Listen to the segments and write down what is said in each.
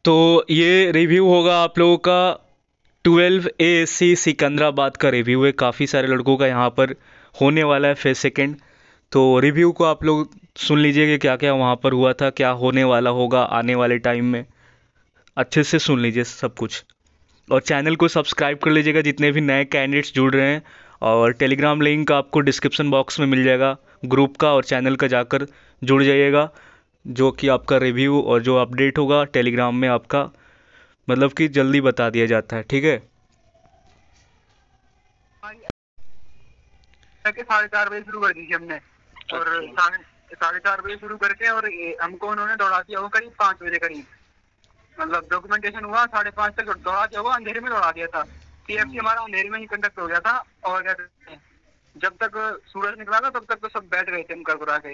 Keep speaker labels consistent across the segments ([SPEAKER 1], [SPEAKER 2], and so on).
[SPEAKER 1] तो ये रिव्यू होगा आप लोगों का 12 ASC सिकंदराबाद का रिव्यू है। काफ़ी सारे लड़कों का यहाँ पर होने वाला है फेज सेकेंड। तो रिव्यू को आप लोग सुन लीजिए कि क्या क्या वहाँ पर हुआ था, क्या होने वाला होगा आने वाले टाइम में। अच्छे से सुन लीजिए सब कुछ। और चैनल को सब्सक्राइब कर लीजिएगा जितने भी नए कैंडिडेट्स जुड़ रहे हैं। और टेलीग्राम लिंक आपको डिस्क्रिप्शन बॉक्स में मिल जाएगा ग्रुप का, और चैनल का जाकर जुड़ जाइएगा। जो कि आपका रिव्यू और जो अपडेट होगा टेलीग्राम में आपका मतलब कि जल्दी बता दिया जाता है, ठीक है।
[SPEAKER 2] के 4:30 बजे शुरू कर दी थी हमने। और 4:30 बजे शुरू करके और हमको उन्होंने दौड़ा दिया वो करीब 5 बजे करीब। मतलब डॉक्यूमेंटेशन हुआ 5:30 तक दौड़ा दिया, वो अंधेरे में दौड़ा दिया था। पीएफसी हमारा अंधेरे में ही कंडक्ट हो गया था। और क्या कहते हैं, जब तक सूरज निकला था तब तक तो सब बैठ गए थे हम कर के।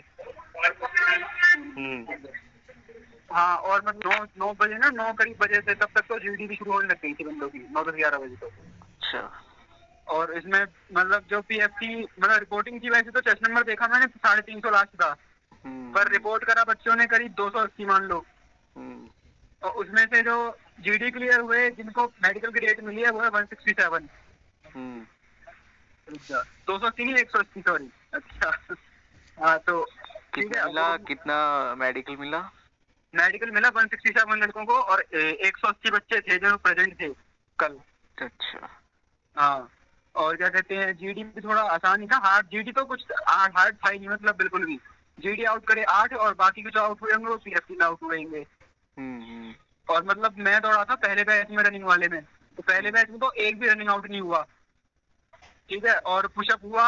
[SPEAKER 2] हाँ, और मतलब 9 बजे ना 9 करीब बजे से तब तक तो जीडी भी शुरू होने लग गई थी बंदों की, 9 10 11 बजे तो।
[SPEAKER 3] अच्छा।
[SPEAKER 2] और इसमें मतलब जो पीएफसी मतलब रिपोर्टिंग की, वैसे तो चेस्ट नंबर देखा मैंने 350 लास्ट था। पर रिपोर्ट करा बच्चों ने करीब 280 मान लो। और उसमें से जो जीडी क्लियर हुए जिनको मेडिकल की रेट मिली है वो है 167। 280 नहीं 180 सॉरी। अच्छा हाँ, तो
[SPEAKER 3] कितना मिला, कितना मेडिकल मिला?
[SPEAKER 2] मेडिकल मिला 167 लड़कों को, और 180 बच्चे थे जो प्रेजेंट थे कल।
[SPEAKER 3] अच्छा।
[SPEAKER 2] हाँ, और क्या कहते हैं, जीडी भी थोड़ा आसान ही था। हार्ड जीडी तो कुछ हार्ड था ही नहीं, मतलब बिल्कुल भी। जीडी आउट करे 8 और बाकी कुछ आउट हुए होंगे वो पीएफसी में आउट हुएंगे। और मतलब मैं दौड़ा था पहले बैच में रनिंग वाले में, तो पहले बैच में तो एक भी रनिंग आउट नहीं हुआ, ठीक है। और पुशअप हुआ,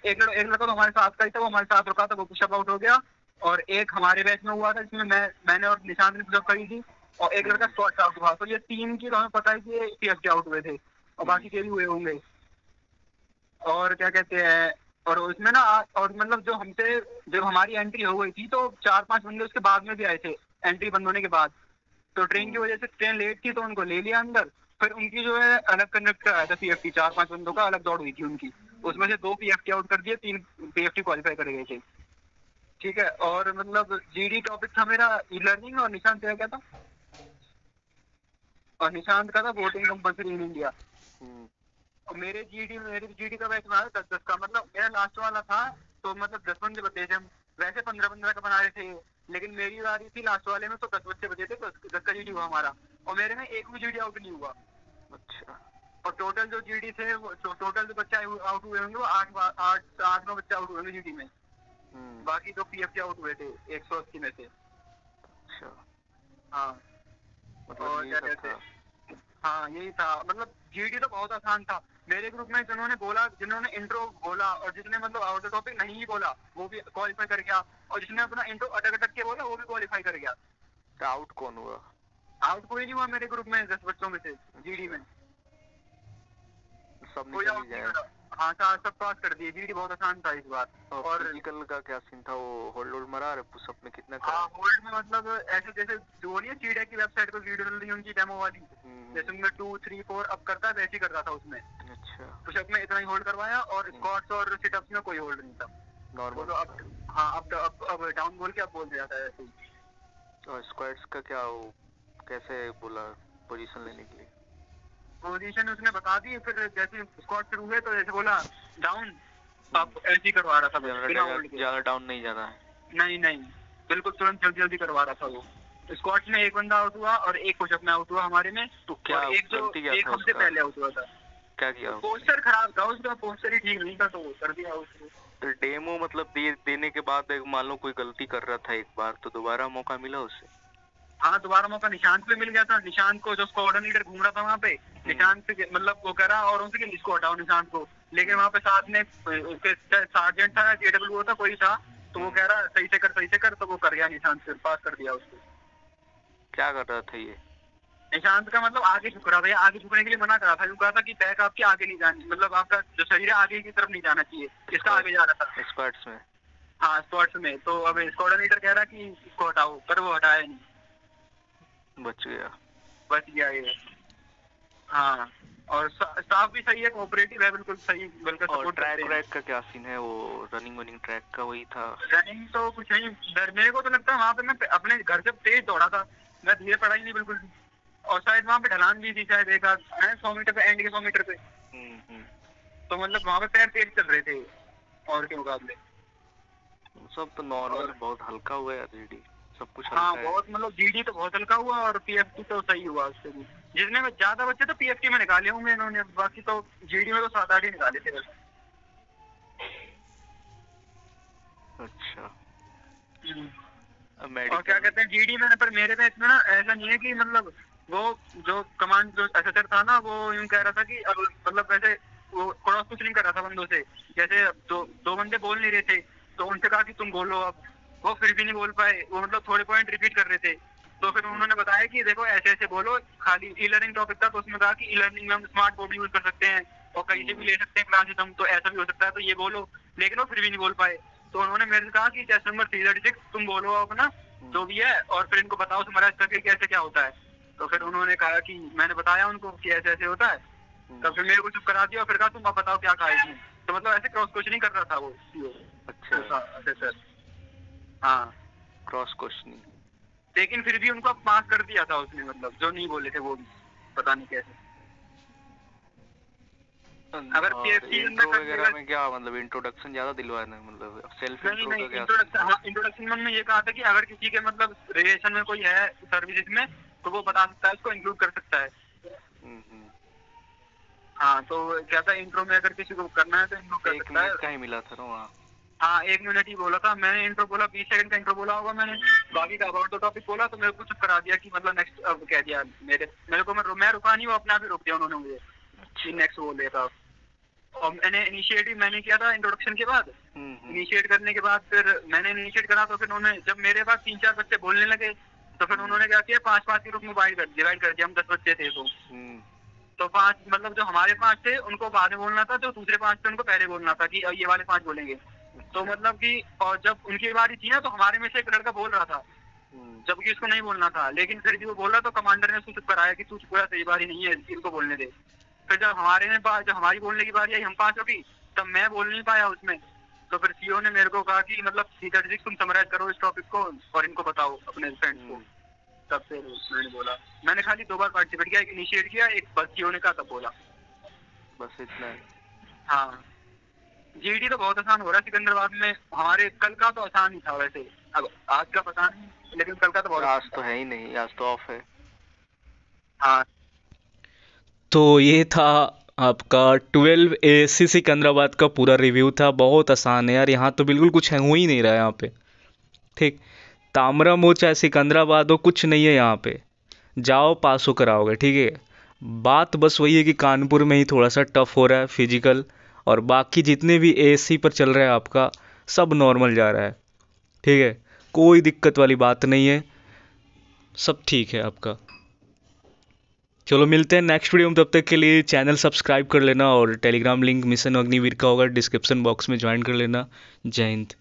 [SPEAKER 2] एक लड़का तो हमारे साथ का ही था, वो हमारे साथ रुका था, वो पुशअप आउट हो गया। और एक हमारे बैच में हुआ था जिसमें मैंने और निशांत ने पुशअप करी थी, और एक लड़का स्क्वाट आउट हुआ। तो ये टीम की तो हमें पता है कि पीएफसी आउट हुए थे, और बाकी के भी हुए होंगे। और क्या कहते हैं, और उसमें ना और मतलब जो हमसे जब हमारी एंट्री हो गई थी तो 4 5 बंदे उसके बाद में भी आए थे एंट्री बंद होने के बाद। तो ट्रेन की वजह से ट्रेन लेट थी तो उनको ले लिया अंदर। फिर उनकी जो है अलग कंडक्टर आया था पीएफटी, 4 5 बंदों का अलग दौड़ हुई थी उनकी। उसमें से 2 पीएफटी आउट कर दिए, 3 पीएफटी क्वालिफाई कर गए थे, ठीक है। और मतलब जीडी टॉपिक था मेरा ई लर्निंग, और निशांत तेरा क्या था? और निशांत का था वोटिंग कंपल्सरी इन इंडिया। और मेरी जीडी का बैच था 10 10 का, मतलब मेरा लास्ट वाला था। तो मतलब 10 बंदे बचे थे हम, वैसे 15 बंदे का बना रहे थे, लेकिन मेरी बारी थी लास्ट वाले में तो 10 बच्चे बचे थे, 10 का जीडी हुआ हमारा। और मेरे में एक भी जीडी आउट नहीं हुआ।
[SPEAKER 3] अच्छा।
[SPEAKER 2] और टोटल जो जीडी थे टोटल जो बच्चे आउट हुए होंगे वो 8 9 बच्चे आउट हुए होंगे जीडी में। बाकी तो पीएफसी आउट हुए थे 180 में से।
[SPEAKER 3] अच्छा,
[SPEAKER 2] हाँ,
[SPEAKER 3] मतलब
[SPEAKER 2] और क्या कहते हैं, हाँ यही था। मतलब जीडी तो बहुत आसान था। मेरे ग्रुप में जिन्होंने इंट्रो बोला और जिसने मतलब आउट टॉपिक नहीं ही बोला वो भी क्वालिफाई कर गया, और जिसने अपना इंट्रो अटक अटक के बोला वो भी क्वालिफाई कर गया।
[SPEAKER 3] तो आउट कौन हुआ?
[SPEAKER 2] आउट कोई नहीं हुआ मेरे ग्रुप में 10 बच्चों में से जीडी में।
[SPEAKER 3] सब
[SPEAKER 2] कोई
[SPEAKER 3] निकल
[SPEAKER 2] आउट
[SPEAKER 3] ही
[SPEAKER 2] नहीं
[SPEAKER 3] गया।
[SPEAKER 2] हुआ। हाँ, सब पास कर दिए। जीडी बहुत आसान था इस बार।
[SPEAKER 3] और फिजिकल का क्या सीन था? वो होल्ड मरा रहे पुशअप में कितना करा?
[SPEAKER 2] हाँ, होल्ड में मतलब ऐसे जैसे जो नहीं है चीडा की वेबसाइट पर वीडियो डल रही है उनकी डेमो वाली, जैसे उनमें 2 3 4 अब करता है वैसे ही कर रहा था उसमें।
[SPEAKER 3] अच्छा।
[SPEAKER 2] पुशअप में इतना ही होल्ड करवाया, और स्क्वाट्स और सिटअप्स में कोई होल्ड नहीं था।
[SPEAKER 3] नॉर्मल।
[SPEAKER 2] बोलो अब, हाँ अब डाउन बोल के अब बोल दिया था ऐसे ही।
[SPEAKER 3] और स्क्वाट्स का क्या, वो कैसे बोला पोजीशन लेने के लिए?
[SPEAKER 2] पोजीशन उसने बता दी, फिर जैसे स्क्वाट शुरू हुए तो जैसे बोला डाउन, अब ऐसे ही करवा रहा था बिना होल्ड के।
[SPEAKER 3] ज्यादा डाउन नहीं जाना है?
[SPEAKER 2] नहीं, बिल्कुल तुरंत जल्दी जल्दी करवा रहा था वो। स्क्वाट में एक बंदा आउट हुआ और एक पुशअप में आउट हुआ हमारे में।
[SPEAKER 3] तो क्या
[SPEAKER 2] एक जो एक हमसे पहले आउट हुआ था।
[SPEAKER 3] क्या किया?
[SPEAKER 2] पोस्टर खराब था उसका, पोस्टर ही ठीक नहीं था तो कर दिया उसको।
[SPEAKER 3] तो डेमो मतलब देने के बाद मान लो कोई गलती कर रहा था एक बार, तो दोबारा मौका मिला उसे?
[SPEAKER 2] हाँ, दोबारा मौका निशांत पे मिल गया था। निशांत को जो स्क्वाड लीडर घूम रहा था वहाँ पे, निशांत से मतलब वो करा और उनसे इसको हटाओ निशांत को। लेकिन वहाँ पे साथ में उसके सार्जेंट था, जेडब्ल्यू था, कोई था, तो वो कह रहा सही से कर, तो वो कर गया निशांत से, पास कर दिया उसको।
[SPEAKER 3] क्या कर रहा था ये?
[SPEAKER 2] निशांत का मतलब आगे झुक रहा था, या आगे झुकने के लिए मना करा था। यूँ कहा था कि बैक आपकी आगे नहीं जानी, मतलब आपका जो शरीर है आगे की तरफ नहीं जाना चाहिए, इसका आगे जा रहा था
[SPEAKER 3] स्क्वाड्स में।
[SPEAKER 2] हाँ, स्क्वाड्स में। तो अब स्क्वाड लीडर कह रहा कि इसको हटाओ, पर वो हटाया नहीं, बच गया ये। हाँ, और स्टाफ भी सही है, कोऑपरेटिव है, बिल्कुल सही, बिल्कुल सपोर्ट करते हैं।
[SPEAKER 3] ट्रैक का क्या सीन है? वो रनिंग ट्रैक का वही था?
[SPEAKER 2] रनिंग तो कुछ नहीं, मेरे को तो लगता है वहाँ पे मैं अपने घर से तेज दौड़ा था, मैं धीरे पढ़ा ही नहीं बिल्कुल भी। और शायद वहाँ पे ढलान भी थी शायद एक आध 100 मीटर पे, एंड के 100 मीटर पे। तो मतलब वहाँ पे पैर तेज चल रहे थे और के मुकाबले।
[SPEAKER 3] सब तो नॉर्मल, बहुत हल्का हुआ है जीडी, सब कुछ
[SPEAKER 2] हाँ
[SPEAKER 3] हल्का है।
[SPEAKER 2] बहुत, मतलब जीडी तो बहुत हल्का हुआ और पीएफटी तो सही हुआ उससे भी। जितने में ज्यादा बच्चे तो पीएफटी में निकाले होंगे इन्होंने, बाकी तो जीडी में तो 7-8 ही निकाले थे बस।
[SPEAKER 3] अच्छा।
[SPEAKER 2] और क्या कहते हैं जीडी में, पर मेरे में इतना ना ऐसा नहीं है कि मतलब वो जो कमांड जो एसएसआर था ना, वो यूं कह रहा था कि अब मतलब वैसे वो क्रॉस कुछ नहीं कर रहा था बंदों से। जैसे दो बंदे बोल नहीं रहे थे तो उनसे कहा कि तुम बोलो, अब वो फिर भी नहीं बोल पाए, वो मतलब थोड़े पॉइंट रिपीट कर रहे थे। तो फिर उन्होंने बताया कि देखो ऐसे ऐसे बोलो, खाली ई लर्निंग टॉपिक था तो उसमें कहा कि ई लर्निंग में हम स्मार्ट बोर्ड यूज कर सकते हैं और कहीं से भी ले सकते हैं क्लासेस हम, तो ऐसा भी हो सकता है, तो ये बोलो। लेकिन वो फिर भी नहीं बोल पाए। तो उन्होंने मेरे से कहा कि टेस्ट नंबर 336 तुम बोलो अपना जो भी है और फिर इनको बताओ समराइज करके कैसे क्या होता है। तो फिर उन्होंने कहा कि मैंने बताया उनको कि ऐसे ऐसे होता है। तो फिर मेरे को चुप करा दिया और फिर कहा तुम अब बताओ क्या कहा इसने। तो मतलब ऐसे क्रॉस क्वेश्चनिंग कर रहा था वो।
[SPEAKER 3] अच्छा
[SPEAKER 2] सर हाँ,
[SPEAKER 3] क्रॉस क्वेश्चनिंग।
[SPEAKER 2] लेकिन फिर भी उनको पास कर दिया था उसने, मतलब जो नहीं बोले थे वो भी पता नहीं कैसे। अगर पीएफटी
[SPEAKER 3] इंट्रो वगैरह में क्या मतलब इंट्रोडक्शन ज्यादा दिलवाना है, मतलब सेल्फ इंट्रो का क्या?
[SPEAKER 2] इंट्रोडक्शन में ये कहा था कि अगर किसी के मतलब रिलेशन में कोई है सर्विसेज में तो वो बता सकता है, उसको इंक्लूड कर सकता है। हाँ तो क्या था, इंट्रो में अगर किसी को करना है तो इंक्लूड कर सकता है।
[SPEAKER 3] 1 मिनट का ही मिला था ना वहाँ?
[SPEAKER 2] हाँ 1 मिनट ही बोला था मैंने, इंट्रो बोला 20 सेकंड का इंट्रो बोला होगा मैंने। बाकी का अबाउट द टॉपिक बोला तो मेरे को चुप करा दिया कि मतलब नेक्स्ट, अब कह दिया मेरे को, मैं रुका नहीं, वो अपने आप ही रोक दिया उन्होंने मुझे कि नेक्स्ट बोल दिया था। और मैंने इनिशिएटिव मैंने किया था इंट्रोडक्शन के बाद। इनिशिएट करने के बाद फिर मैंने इनिशिएट करा तो फिर उन्होंने, जब मेरे पास 3-4 बच्चे बोलने लगे तो फिर उन्होंने क्या किया, 5-5 के ग्रुप में डिवाइड कर दिया। हम 10 बच्चे थे तो 5 मतलब जो हमारे 5 थे उनको बाद में बोलना था, जो दूसरे 5 थे उनको पहले बोलना था कि ये वाले 5 बोलेंगे। तो मतलब कि और जब उनकी बारी थी ना तो हमारे में से एक लड़का बोल रहा था जबकि उसको नहीं बोलना था, लेकिन फिर भी वो बोला तो कमांडर ने उसको चुप कराया कि तू चुप रहा, सही बारी नहीं है, इनको बोलने दे। फिर जब हमारी बोलने की बारी आई, हम 5 की, तब मैं बोल नहीं पाया उसमें। तो फिर सीओ ने मेरे को कहा कि मतलब 336 तुम समराइज करो इस टॉपिक को और इनको बताओ अपने फ्रेंड्स को। तब से मैंने बोला, मैंने खाली 2 बार पार्टिसिपेट किया, एक इनिशिएट किया, एक बस सीओ ने कहा तब बोला,
[SPEAKER 3] बस इतना है।
[SPEAKER 2] हाँ जीडी तो बहुत आसान हो रहा है सिकंदराबाद में हमारे। कल का तो आसान ही था वैसे, अब आज का पता नहीं, लेकिन कल का तो बहुत।
[SPEAKER 3] आज तो है ही नहीं, आज तो ऑफ है।
[SPEAKER 2] हाँ
[SPEAKER 1] तो ये था आपका 12 ASC सिकंदराबाद का पूरा रिव्यू था। बहुत आसान है यार, यहाँ तो बिल्कुल कुछ है हो ही नहीं रहा है यहाँ पे। ठीक, तामरम हो चाहे सिकंदराबाद हो, कुछ नहीं है यहाँ पे, जाओ पास हो कराओगे। ठीक है, बात बस वही है कि कानपुर में ही थोड़ा सा टफ हो रहा है फिजिकल, और बाकी जितने भी ASC पर चल रहा है आपका सब नॉर्मल जा रहा है। ठीक है, कोई दिक्कत वाली बात नहीं है, सब ठीक है आपका। चलो मिलते हैं नेक्स्ट वीडियो में, तब तक के लिए चैनल सब्सक्राइब कर लेना और टेलीग्राम लिंक मिशन अग्निवीर का होगा डिस्क्रिप्शन बॉक्स में ज्वाइन कर लेना। जय हिंद।